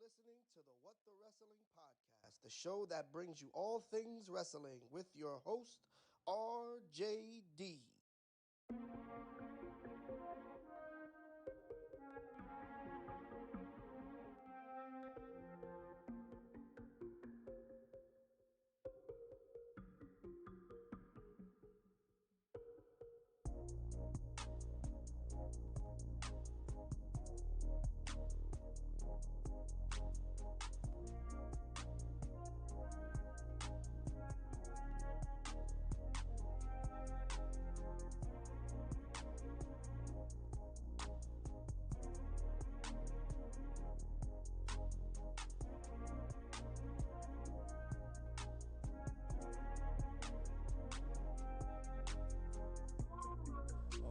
listening to the What the Wrestling podcast, the show that brings you all things wrestling with your host, RJD.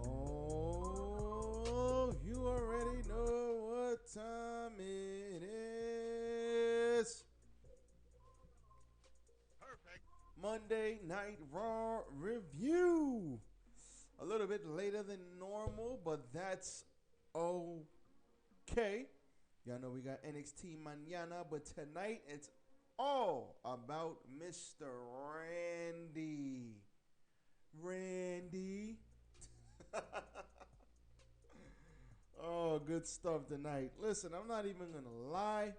Oh, you already know what time it is. Perfect. Monday Night Raw review. A little bit later than normal, but that's okay. Y'all know we got NXT Mañana, but tonight it's all about Mr. Randy. Randy. Oh, good stuff tonight. Listen, I'm not even going to lie.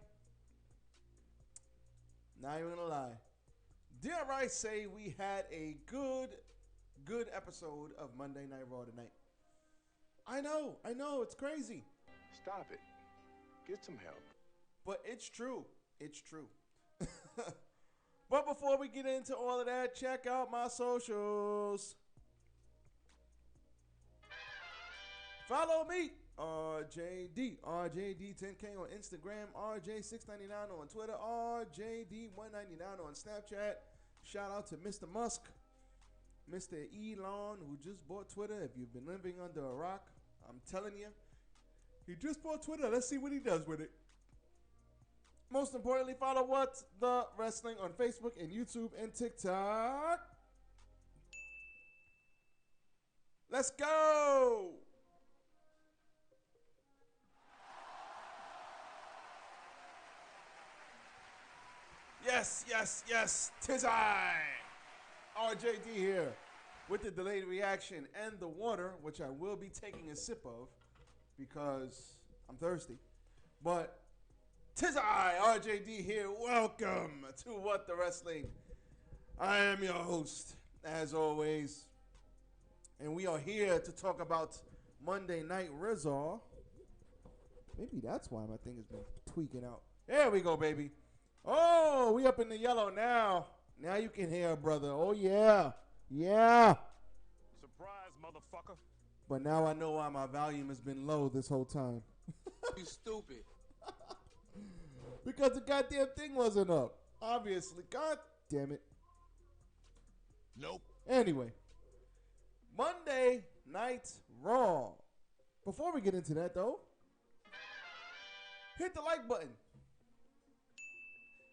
Not even going to lie. Dare I say we had a good episode of Monday Night Raw tonight. I know, it's crazy. Stop it. Get some help. But it's true. It's true. But before we get into all of that, check out my socials. Follow me, RJD10K on Instagram, RJ699 on Twitter, RJD199 on Snapchat. Shout out to Mr. Musk, Mr. Elon, who just bought Twitter. If you've been living under a rock, I'm telling you, he just bought Twitter. Let's see what he does with it. Most importantly, follow What the Wrestling on Facebook and YouTube and TikTok. Let's go! Yes. 'Tis I, RJD here, with the delayed reaction and the water, which I will be taking a sip of because I'm thirsty. But 'tis I, RJD here. Welcome to What the Wrestling. I am your host, as always, and we are here to talk about Monday Night Raw. Maybe that's why my thing has been tweaking out. There we go, baby. Oh, we up in the yellow now. Now you can hear, brother. Oh, yeah. Surprise, motherfucker. But now I know why my volume has been low this whole time. You stupid. Because the goddamn thing wasn't up. Obviously. God damn it. Nope. Anyway. Monday Night Raw. Before we get into that, though, hit the like button.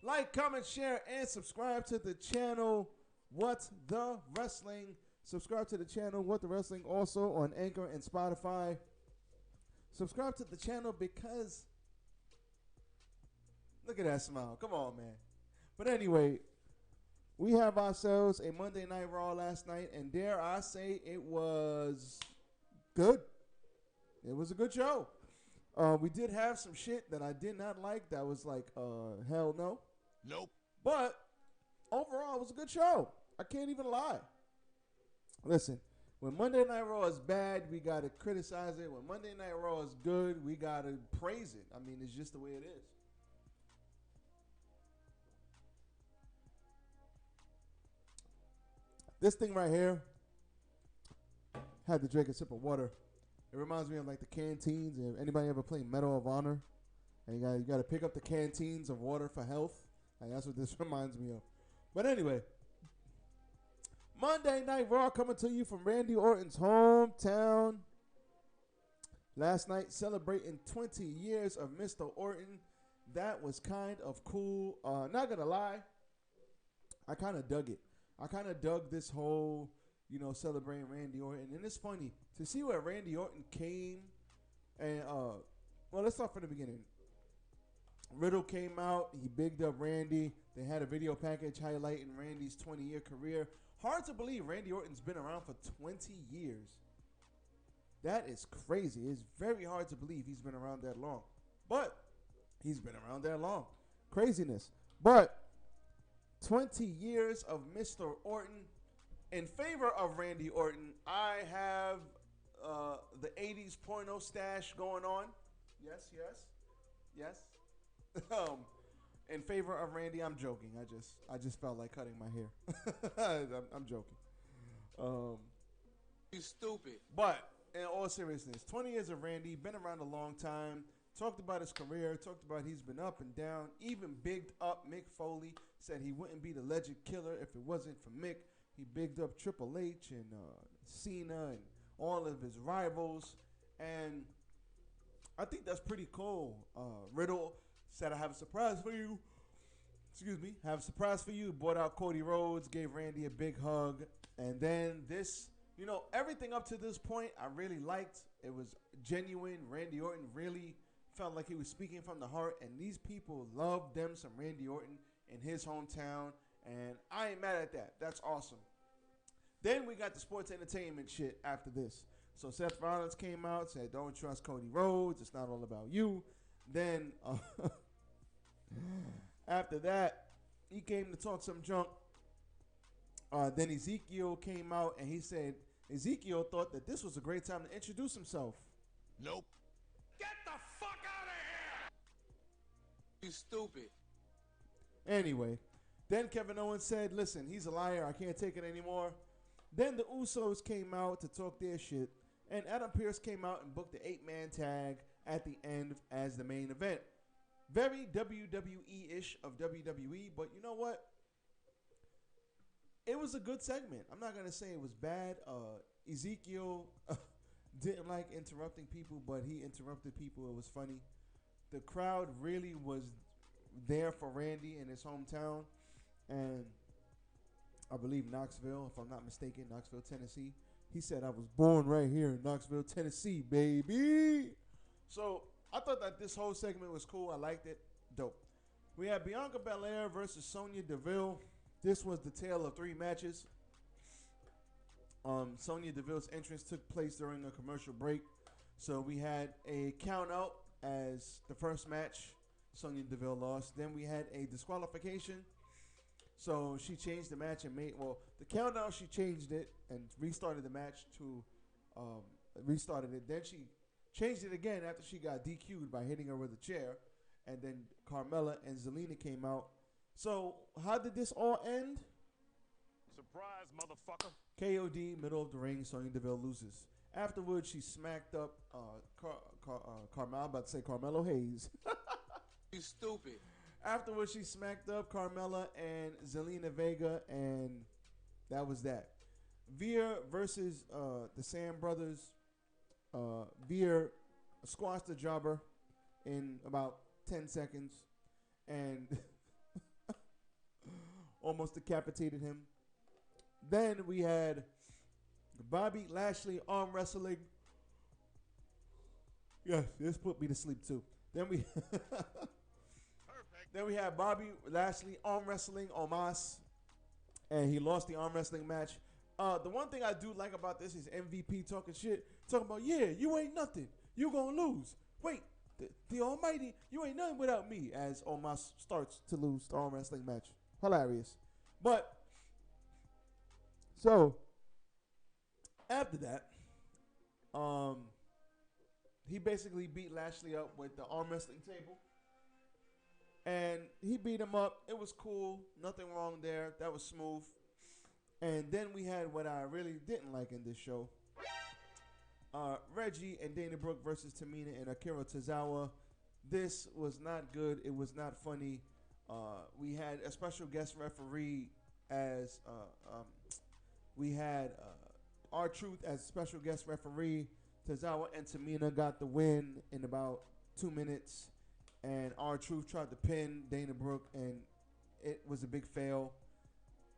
Like, comment, share, and subscribe to the channel What the Wrestling. Subscribe to the channel What the Wrestling also on Anchor and Spotify. Subscribe to the channel because look at that smile. Come on, man. But anyway, we have ourselves a Monday Night Raw last night, and dare I say it was good. It was a good show. We did have some shit that I did not like that was like, hell no. Nope. But overall, it was a good show. I can't even lie. Listen, when Monday Night Raw is bad, we got to criticize it. When Monday Night Raw is good, we got to praise it. I mean, it's just the way it is. This thing right here, had to drink a sip of water. It reminds me of like the canteens. If anybody ever played Medal of Honor, and you got to pick up the canteens of water for health. Like, that's what this reminds me of. But anyway, Monday Night Raw coming to you from Randy Orton's hometown. Last night celebrating 20 years of Mr. Orton. That was kind of cool. Not gonna lie, I kind of dug it. I kind of dug this whole, celebrating Randy Orton. And it's funny to see where Randy Orton came. And, well, let's start from the beginning. Riddle came out. He bigged up Randy. They had a video package highlighting Randy's 20-year career. Hard to believe Randy Orton's been around for 20 years. That is crazy. It's very hard to believe he's been around that long. But he's been around that long. Craziness. But 20 years of Mr. Orton. In favor of Randy Orton, I have the 80s porno stash going on. Yes. In favor of Randy, I'm joking. I just felt like cutting my hair. I'm joking. You stupid. But in all seriousness, 20 years of Randy, been around a long time. Talked about his career, talked about he's been up and down, even bigged up Mick Foley, said he wouldn't be the legend killer if it wasn't for Mick. He bigged up Triple H and Cena and all of his rivals. And I think that's pretty cool. Riddle said, I have a surprise for you. Excuse me. Have a surprise for you. Brought out Cody Rhodes, gave Randy a big hug. And then this, everything up to this point I really liked. It was genuine. Randy Orton really felt like he was speaking from the heart. And these people loved them some Randy Orton in his hometown. And I ain't mad at that. That's awesome. Then we got the sports entertainment shit after this. So Seth Rollins came out, said, don't trust Cody Rhodes. It's not all about you. Then after that, he came to talk some junk. Then Ezekiel came out and he said Ezekiel thought that this was a great time to introduce himself. Nope. Get the fuck out of here! You stupid. Anyway, then Kevin Owens said, listen, he's a liar. I can't take it anymore. Then the Usos came out to talk their shit. And Adam Pearce came out and booked the 8-man tag at the end as the main event. Very WWE-ish of WWE, but you know what? It was a good segment. I'm not going to say it was bad. Ezekiel didn't like interrupting people, but he interrupted people. It was funny. The crowd really was there for Randy in his hometown. And I believe Knoxville, if I'm not mistaken, Knoxville, Tennessee. He said, I was born right here in Knoxville, Tennessee, baby. So I thought that this whole segment was cool. I liked it. Dope. We had Bianca Belair versus Sonya Deville. This was the tale of 3 matches. Sonya Deville's entrance took place during a commercial break. So we had a count out as the first match. Sonya Deville lost. Then we had a disqualification. So she changed the match and the countdown, she changed it and restarted the match to, restarted it. Then she changed it again after she got DQ'd by hitting her with a chair. And then Carmella and Zelina came out. So how did this all end? Surprise, motherfucker. KOD, middle of the ring, Sonya Deville loses. Afterwards, she smacked up Carmella, about to say Carmelo Hayes. You stupid. Afterwards, she smacked up Carmella and Zelina Vega, and that was that. Veer versus the Sam brothers. Veer squashed the jobber in about 10 seconds and almost decapitated him. Then we had Bobby Lashley arm wrestling. Yes, this put me to sleep too. Then we Then we had Bobby Lashley arm wrestling Omos, and he lost the arm wrestling match. The one thing I do like about this is MVP talking shit, talking about, yeah, you ain't nothing, you gonna lose. Wait, the Almighty, you ain't nothing without me. As Omos starts to lose the arm wrestling match, hilarious. But so after that, he basically beat Lashley up with the arm wrestling table. And he beat him up. It was cool. Nothing wrong there. That was smooth. And then we had what I really didn't like in this show. Reggie and Dana Brooke versus Tamina and Akira Tozawa. This was not good. It was not funny. We had a special guest referee as... we had R-Truth as special guest referee. Tozawa and Tamina got the win in about 2 minutes. And R-Truth tried to pin Dana Brooke, and it was a big fail.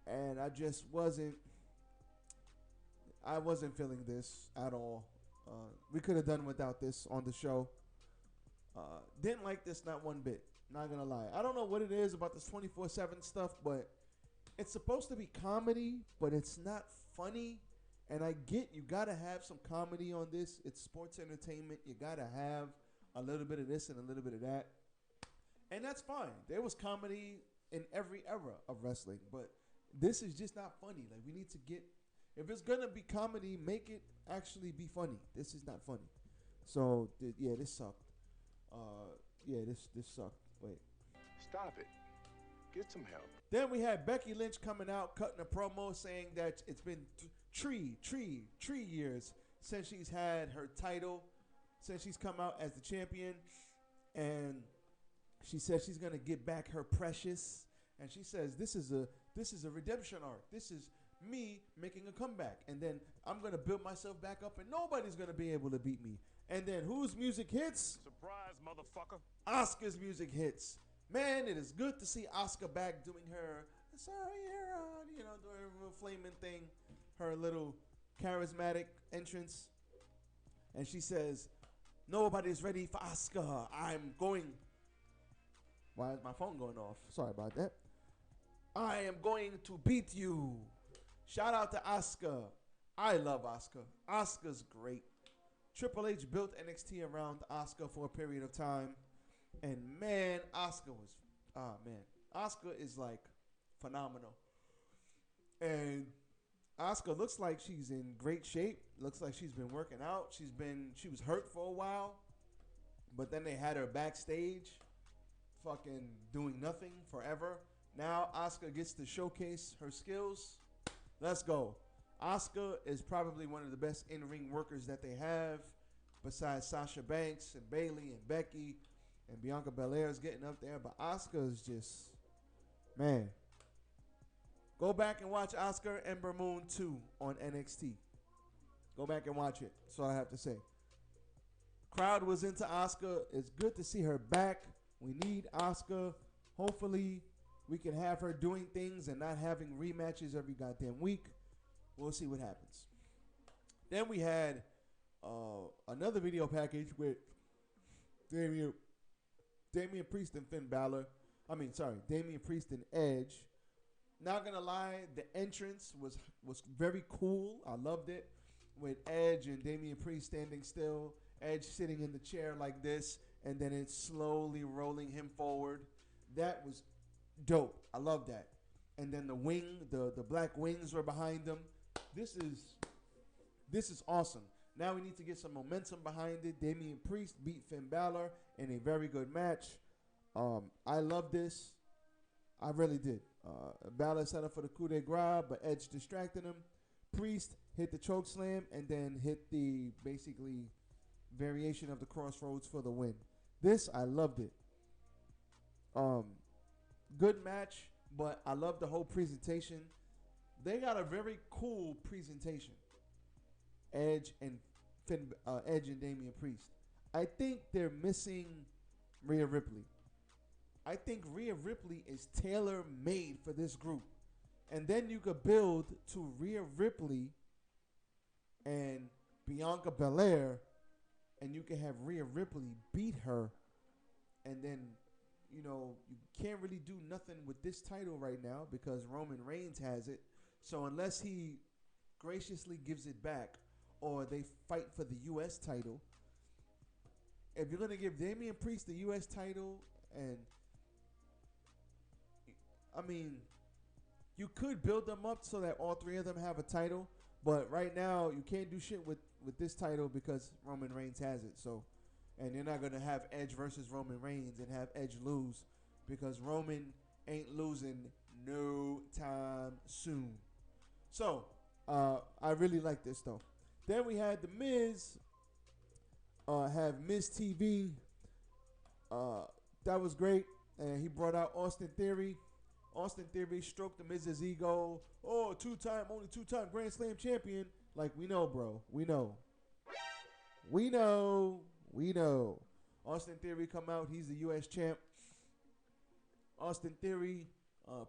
And I just wasn't feeling this at all. We could have done without this on the show. Didn't like this, not one bit. Not gonna lie. I don't know what it is about this 24/7 stuff, but it's supposed to be comedy, but it's not funny. And I get you gotta have some comedy on this. It's sports entertainment. You gotta have a little bit of this and a little bit of that. And that's fine. There was comedy in every era of wrestling, but this is just not funny. Like, we need to get, if it's gonna be comedy, make it actually be funny. This is not funny. So yeah, this sucked. This sucked. Wait. Stop it. Get some help. Then we had Becky Lynch coming out, cutting a promo saying that it's been three years since she's had her title, since she's come out as the champion, and she says she's gonna get back her precious, and she says this is a redemption arc. This is me making a comeback, and then I'm gonna build myself back up, and nobody's gonna be able to beat me. And then whose music hits? Surprise, motherfucker. Asuka's music hits. Man, it is good to see Asuka back doing her sorry you're on, doing her little flaming thing, her little charismatic entrance. And she says, nobody's ready for Asuka. I'm going. Why is my phone going off? Sorry about that. I am going to beat you. Shout out to Asuka. I love Asuka. Asuka's great. Triple H built NXT around Asuka for a period of time. And man, Asuka is like phenomenal. And Asuka looks like she's in great shape. Looks like she's been working out. She was hurt for a while. But then they had her backstage fucking doing nothing forever. Now Asuka gets to showcase her skills. Let's go. Asuka is probably one of the best in-ring workers that they have, besides Sasha Banks and Bayley and Becky and Bianca Belair is getting up there. But Asuka is just, man. Go back and watch Asuka Ember Moon 2 on NXT. Go back and watch it. That's all I have to say. Crowd was into Asuka. It's good to see her back. We need Asuka. Hopefully, we can have her doing things and not having rematches every goddamn week. We'll see what happens. Then we had another video package with Damian Priest and Finn Balor. Damian Priest and Edge. Not gonna lie, the entrance was very cool. I loved it. With Edge and Damian Priest standing still, Edge sitting in the chair like this, and then it's slowly rolling him forward. That was dope. I love that. And then the black wings were behind them. This is awesome. Now we need to get some momentum behind it. Damian Priest beat Finn Balor in a very good match. I love this. I really did. Balor set up for the coup de grace, but Edge distracted him. Priest hit the choke slam and then hit the basically variation of the crossroads for the win. This, I loved it. Good match, but I love the whole presentation. They got a very cool presentation. Edge and Damian Priest. I think they're missing Rhea Ripley. I think Rhea Ripley is tailor-made for this group. And then you could build to Rhea Ripley and Bianca Belair, and you can have Rhea Ripley beat her, and then, you can't really do nothing with this title right now because Roman Reigns has it. So unless he graciously gives it back or they fight for the U.S. title, if you're going to give Damian Priest the U.S. title, and you could build them up so that all three of them have a title, but right now you can't do shit with this title because Roman Reigns has it. So, and you're not going to have Edge versus Roman Reigns and have Edge lose because Roman ain't losing no time soon. So, I really like this though. Then we had The Miz have Miz TV. That was great. And he brought out Austin Theory. Austin Theory stroked The Miz's ego. Oh, only two-time Grand Slam champion. Like, we know, bro. We know. Austin Theory come out. He's the U.S. champ. Austin Theory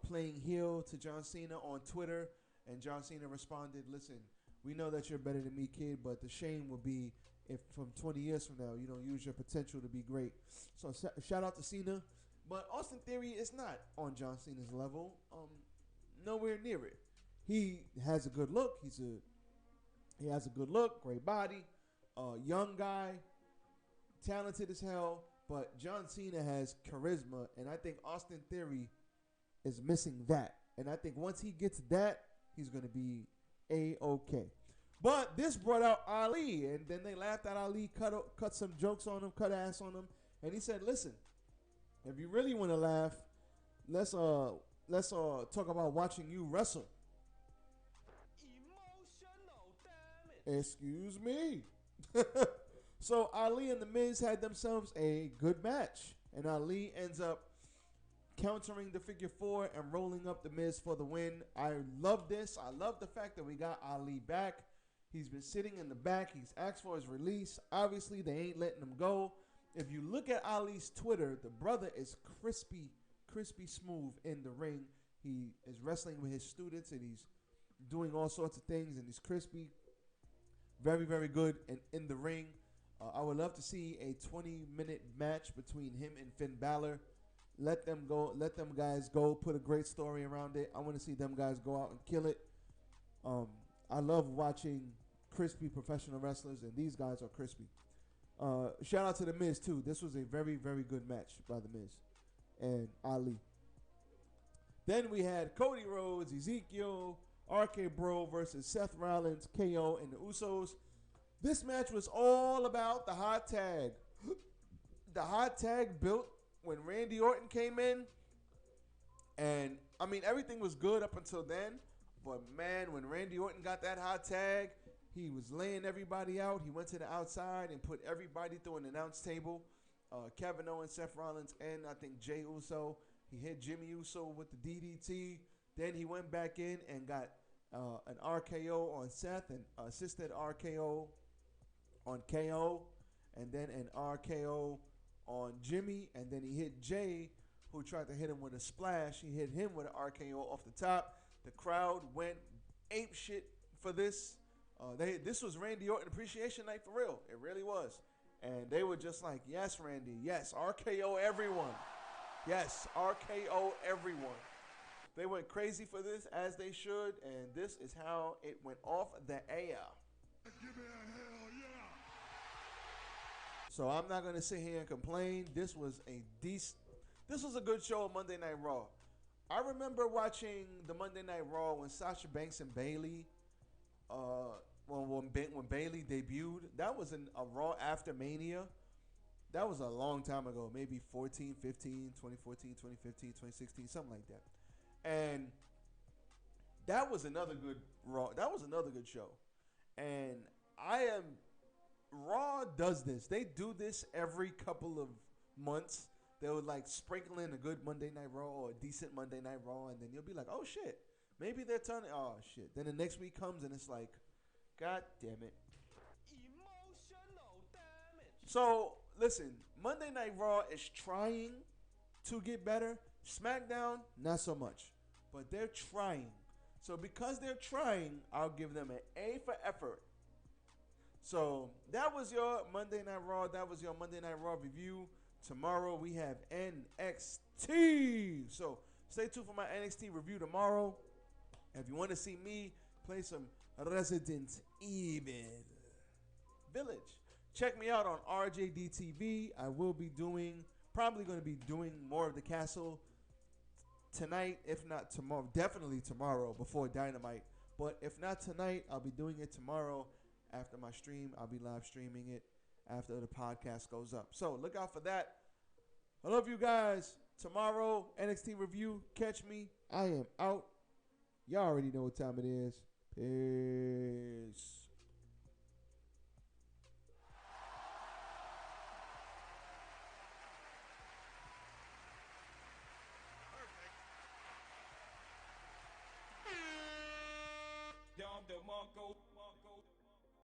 playing heel to John Cena on Twitter. And John Cena responded, listen, we know that you're better than me, kid, but the shame would be if from 20 years from now you don't use your potential to be great. So shout out to Cena. But Austin Theory is not on John Cena's level. Nowhere near it. He has a good look. He has a good look, great body, young guy, talented as hell. But John Cena has charisma, and I think Austin Theory is missing that. And I think once he gets that, he's going to be A-okay. But this brought out Ali, and then they laughed at Ali, cut some jokes on him, cut ass on him, and he said, "Listen, if you really want to laugh, let's talk about watching you wrestle." Emotional, damn it. Excuse me. So Ali and The Miz had themselves a good match, and Ali ends up countering the figure four and rolling up The Miz for the win. I love this. I love the fact that we got Ali back. He's been sitting in the back. He's asked for his release. Obviously, they ain't letting him go. If you look at Ali's Twitter, the brother is crispy smooth in the ring. He is wrestling with his students, and he's doing all sorts of things, and he's crispy. Very, very good in the ring. I would love to see a 20-minute match between him and Finn Balor. Let them go. Let them guys go. Put a great story around it. I want to see them guys go out and kill it. I love watching crispy professional wrestlers, and these guys are crispy. Shout out to The Miz, too. This was a very, very good match by The Miz and Ali. Then we had Cody Rhodes, Ezekiel, RK Bro versus Seth Rollins, KO, and the Usos. This match was all about the hot tag. The hot tag built when Randy Orton came in. And, I mean, everything was good up until then. But, man, when Randy Orton got that hot tag, he was laying everybody out. He went to the outside and put everybody through an announce table. Kevin Owens, Seth Rollins, and I think Jey Uso. He hit Jimmy Uso with the DDT. Then he went back in and got an RKO on Seth and assisted RKO on KO. And then an RKO on Jimmy. And then he hit Jey, who tried to hit him with a splash. He hit him with an RKO off the top. The crowd went ape shit for this. This was Randy Orton Appreciation Night for real. It really was. And they were just like, yes, Randy. Yes, RKO everyone. Yes, RKO everyone. They went crazy for this, as they should. And this is how it went off the air. Give me a hell yeah. So I'm not going to sit here and complain. This was a good show on Monday Night Raw. I remember watching the Monday Night Raw when Sasha Banks and Bayley, when Bayley debuted. That was a Raw after Mania. That was a long time ago, maybe 14, 15, 2014, 2015, 2016, something like that. And that was another good Raw. That was another good show. And Raw does this. They do this every couple of months. They would like sprinkle in a good Monday Night Raw or a decent Monday Night Raw, and then you'll be like, oh shit, maybe they're turning. Oh shit. Then the next week comes and it's like, God damn it. Emotional, damn it. So listen, Monday Night Raw is trying to get better. SmackDown, not so much, but they're trying. So because they're trying, I'll give them an A for effort. So that was your Monday Night Raw. That was your Monday Night Raw review. Tomorrow we have NXT. So stay tuned for my NXT review tomorrow. If you want to see me play some Resident Evil Village, check me out on RJDTV. I will be probably going to be doing more of the castle tonight, if not tomorrow. Definitely tomorrow before Dynamite. But if not tonight, I'll be doing it tomorrow after my stream. I'll be live streaming it after the podcast goes up. So look out for that. I love you guys. Tomorrow, NXT review. Catch me. I am out. Y'all already know what time it is. Peace.